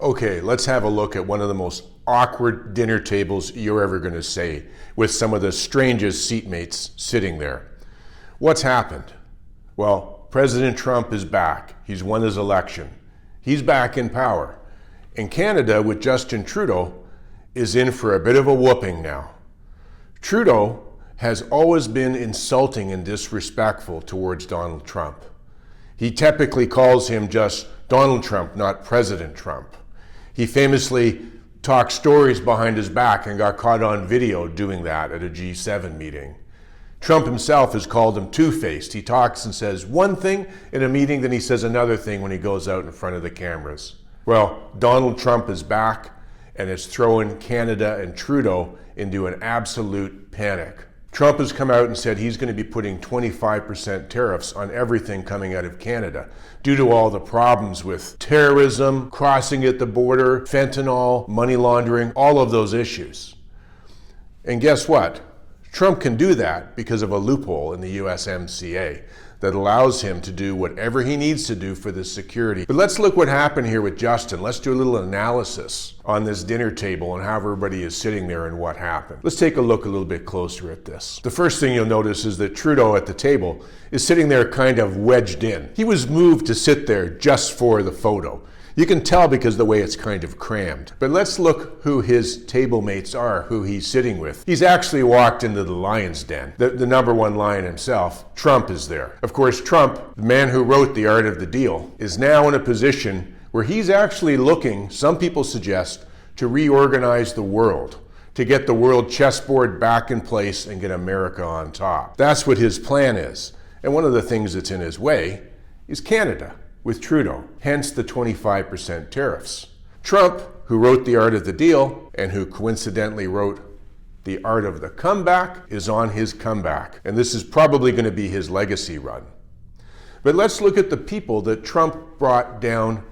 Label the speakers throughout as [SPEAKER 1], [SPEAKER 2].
[SPEAKER 1] Okay, let's have a look at one of the most awkward dinner tables you're ever going to see, with some of the strangest seatmates sitting there. What's happened? Well, President Trump is back. He's won his election. He's back in power. And Canada, with Justin Trudeau, is in for a bit of a whooping now. Trudeau has always been insulting and disrespectful towards Donald Trump. He typically calls him just Donald Trump, not President Trump. He famously talked stories behind his back and got caught on video doing that at a G7 meeting. Trump himself has called him two-faced. He talks and says one thing in a meeting, then he says another thing when he goes out in front of the cameras. Well, Donald Trump is back and is throwing Canada and Trudeau into an absolute panic. Trump has come out and said he's going to be putting 25% tariffs on everything coming out of Canada due to all the problems with terrorism, crossing at the border, fentanyl, money laundering, all of those issues. And guess what? Trump can do that because of a loophole in the USMCA that allows him to do whatever he needs to do for the security. But let's look what happened here with Justin. Let's do a little analysis on this dinner table and how everybody is sitting there and what happened. Let's take a look a little bit closer at this. The first thing you'll notice is that Trudeau at the table is sitting there kind of wedged in. He was moved to sit there just for the photo. You can tell because of the way it's kind of crammed. But let's look who his table mates are, who he's sitting with. He's actually walked into the lion's den. The number one lion himself, Trump, is there. Of course, Trump, the man who wrote The Art of the Deal, is now in a position where he's actually looking, some people suggest, to reorganize the world, to get the world chessboard back in place and get America on top. That's what his plan is. And one of the things that's in his way is Canada, with Trudeau, hence the 25% tariffs. Trump, who wrote The Art of the Deal, and who coincidentally wrote The Art of the Comeback, is on his comeback. And this is probably going to be his legacy run. But let's look at the people that Trump brought down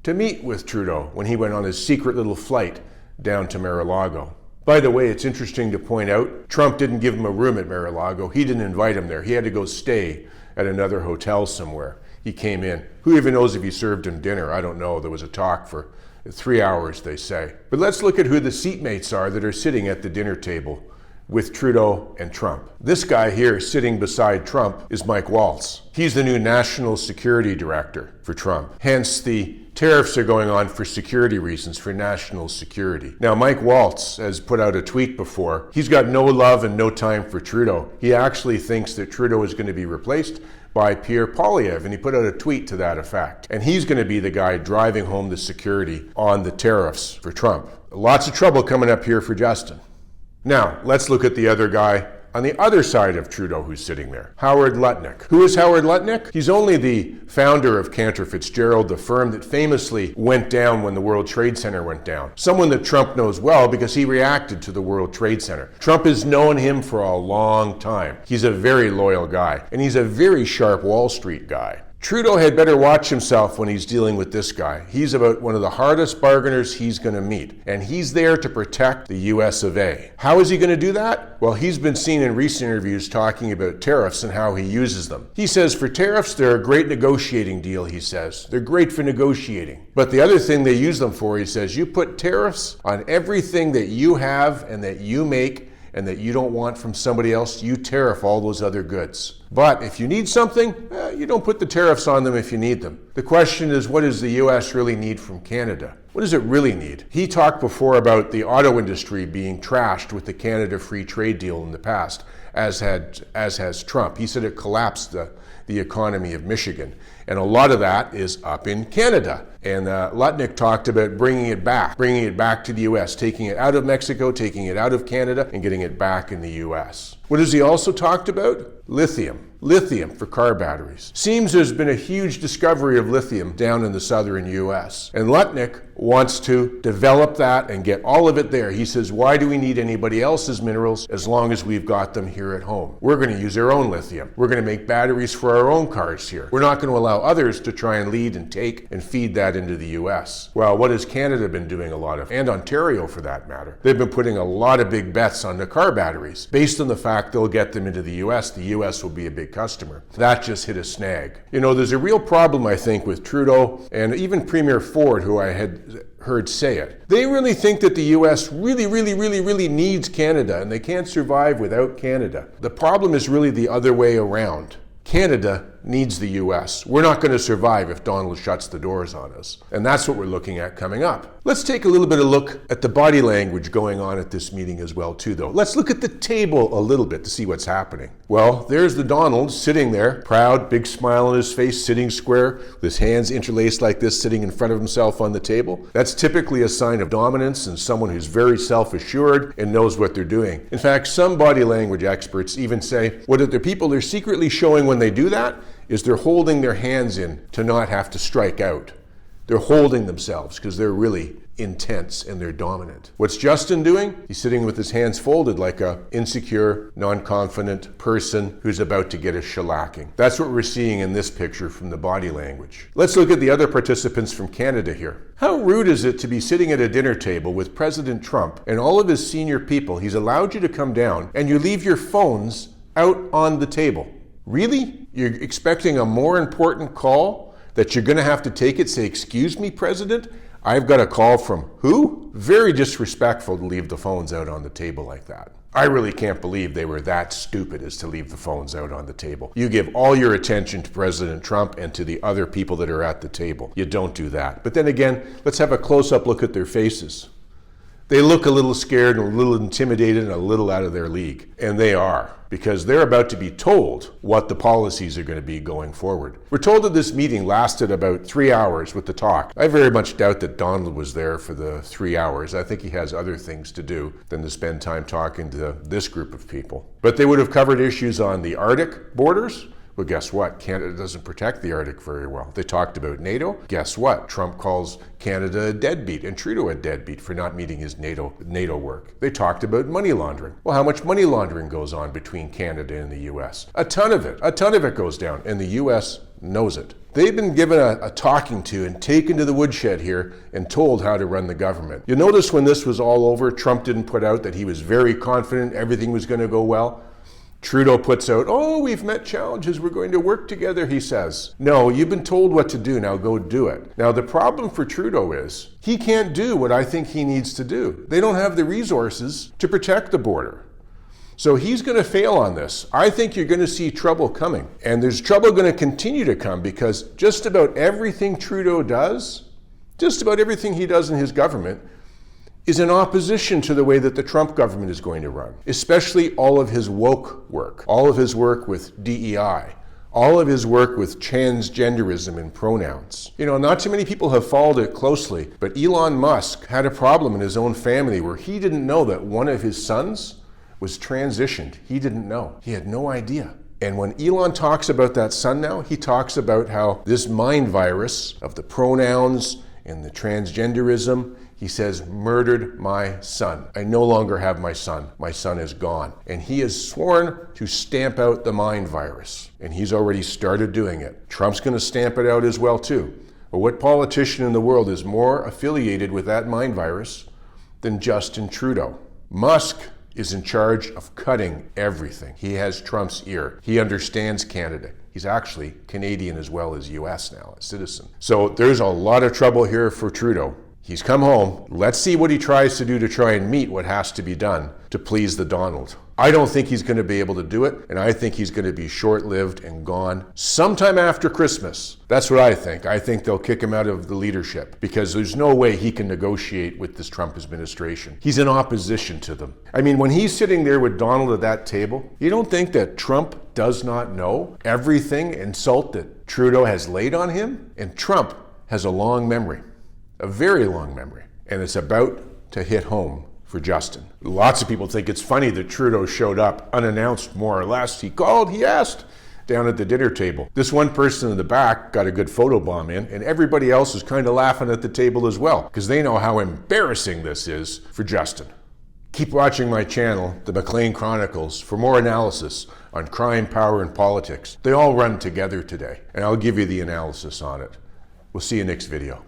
[SPEAKER 1] to meet with Trudeau when he went on his secret little flight down to Mar-a-Lago. By the way, it's interesting to point out, Trump didn't give him a room at Mar-a-Lago. He didn't invite him there. He had to go stay at another hotel somewhere. He came in. Who even knows if he served him dinner? I don't know. There was a talk for 3 hours, they say. But let's look at who the seatmates are that are sitting at the dinner table with Trudeau and Trump. This guy here sitting beside Trump is Mike Waltz. He's the new National Security Director for Trump. Hence, the tariffs are going on for security reasons, for national security. Now, Mike Waltz has put out a tweet before. He's got no love and no time for Trudeau. He actually thinks that Trudeau is going to be replaced by Pierre Poilievre, and he put out a tweet to that effect. And he's going to be the guy driving home the security on the tariffs for Trump. Lots of trouble coming up here for Justin. Now, let's look at the other guy on the other side of Trudeau who's sitting there, Howard Lutnick. Who is Howard Lutnick? He's only the founder of Cantor Fitzgerald, the firm that famously went down when the World Trade Center went down. Someone that Trump knows well because he reacted to the World Trade Center. Trump has known him for a long time. He's a very loyal guy, and he's a very sharp Wall Street guy. Trudeau had better watch himself when he's dealing with this guy. He's about one of the hardest bargainers he's going to meet, and he's there to protect the US of A. How is he going to do that? Well, he's been seen in recent interviews talking about tariffs and how he uses them. He says for tariffs, they're a great negotiating deal, he says. They're great for negotiating. But the other thing they use them for, he says, you put tariffs on everything that you have and that you make and that you don't want from somebody else, you tariff all those other goods. But if you need something, you don't put the tariffs on them if you need them. The question is, what does the US really need from Canada? What does it really need? He talked before about the auto industry being trashed with the Canada Free Trade Deal in the past, as has Trump. He said it collapsed the economy of Michigan. And a lot of that is up in Canada. And Lutnick talked about bringing it back to the US, taking it out of Mexico, taking it out of Canada, and getting it back in the US. What has he also talked about? Lithium for car batteries. Seems there's been a huge discovery of lithium down in the southern US. And Lutnick wants to develop that and get all of it there. He says, why do we need anybody else's minerals as long as we've got them here at home? We're going to use our own lithium. We're going to make batteries for our own cars here. We're not going to allow others to try and lead and take and feed that into the US. Well, what has Canada been doing a lot of? And Ontario for that matter. They've been putting a lot of big bets on the car batteries based on the fact they'll get them into the US. The US will be a big customer. That just hit a snag. You know, there's a real problem, I think, with Trudeau and even Premier Ford, who I had heard say it. They really think that the US really needs Canada, and they can't survive without Canada. The problem is really the other way around. Canada needs the US. We're not going to survive if Donald shuts the doors on us. And that's what we're looking at coming up. Let's take a little bit of look at the body language going on at this meeting as well too, though. Let's look at the table a little bit to see what's happening. Well, there's the Donald sitting there, proud, big smile on his face, sitting square, with his hands interlaced like this, sitting in front of himself on the table. That's typically a sign of dominance and someone who's very self-assured and knows what they're doing. In fact, some body language experts even say what the people they're secretly showing when they do that is they're holding their hands in to not have to strike out. They're holding themselves because they're really intense and they're dominant. What's Justin doing? He's sitting with his hands folded like a insecure, non-confident person who's about to get a shellacking. That's what we're seeing in this picture from the body language. Let's look at the other participants from Canada here. How rude is it to be sitting at a dinner table with President Trump and all of his senior people? He's allowed you to come down and you leave your phones out on the table. Really? You're expecting a more important call that you're going to have to take it, say, "Excuse me, President, I've got a call from who?" Very disrespectful to leave the phones out on the table like that. I really can't believe they were that stupid as to leave the phones out on the table. You give all your attention to President Trump and to the other people that are at the table. You don't do that. But then again, let's have a close-up look at their faces. They look a little scared and a little intimidated and a little out of their league. And they are, because they're about to be told what the policies are going to be going forward. We're told that this meeting lasted about 3 hours with the talk. I very much doubt that Donald was there for the 3 hours. I think he has other things to do than to spend time talking to this group of people. But they would have covered issues on the Arctic borders. Well, guess what? Canada doesn't protect the Arctic very well. They talked about NATO. Guess what? Trump calls Canada a deadbeat and Trudeau a deadbeat for not meeting his NATO work. They talked about money laundering. Well, how much money laundering goes on between Canada and the US? A ton of it. A ton of it goes down, and the US knows it. They've been given a talking to and taken to the woodshed here and told how to run the government. You'll notice when this was all over, Trump didn't put out that he was very confident everything was going to go well. Trudeau puts out, "Oh, we've met challenges, we're going to work together," he says. No, you've been told what to do, now go do it. Now, the problem for Trudeau is he can't do what I think he needs to do. They don't have the resources to protect the border. So he's going to fail on this. I think you're going to see trouble coming. And there's trouble going to continue to come because just about everything Trudeau does, just about everything he does in his government, is in opposition to the way that the Trump government is going to run, especially all of his woke work, all of his work with DEI, all of his work with transgenderism and pronouns. You know, not too many people have followed it closely, but Elon Musk had a problem in his own family where he didn't know that one of his sons was transitioned. He didn't know. He had no idea. And when Elon talks about that son now, he talks about how this mind virus of the pronouns and the transgenderism, he says, murdered my son. I no longer have my son. My son is gone. And he has sworn to stamp out the mind virus. And he's already started doing it. Trump's going to stamp it out as well, too. But what politician in the world is more affiliated with that mind virus than Justin Trudeau? Musk is in charge of cutting everything. He has Trump's ear. He understands Canada. He's actually Canadian as well as US now, a citizen. So there's a lot of trouble here for Trudeau. He's come home. Let's see what he tries to do to try and meet what has to be done to please the Donald. I don't think he's going to be able to do it, and I think he's going to be short-lived and gone sometime after Christmas. That's what I think. I think they'll kick him out of the leadership because there's no way he can negotiate with this Trump administration. He's in opposition to them. I mean, when he's sitting there with Donald at that table, you don't think that Trump does not know everything insult that Trudeau has laid on him? And Trump has a long memory. A very long memory. And it's about to hit home for Justin. Lots of people think it's funny that Trudeau showed up unannounced, more or less. He called, he asked, down at the dinner table. This one person in the back got a good photobomb in, and everybody else is kind of laughing at the table as well, because they know how embarrassing this is for Justin. Keep watching my channel, The McLean Chronicles, for more analysis on crime, power, and politics. They all run together today, and I'll give you the analysis on it. We'll see you next video.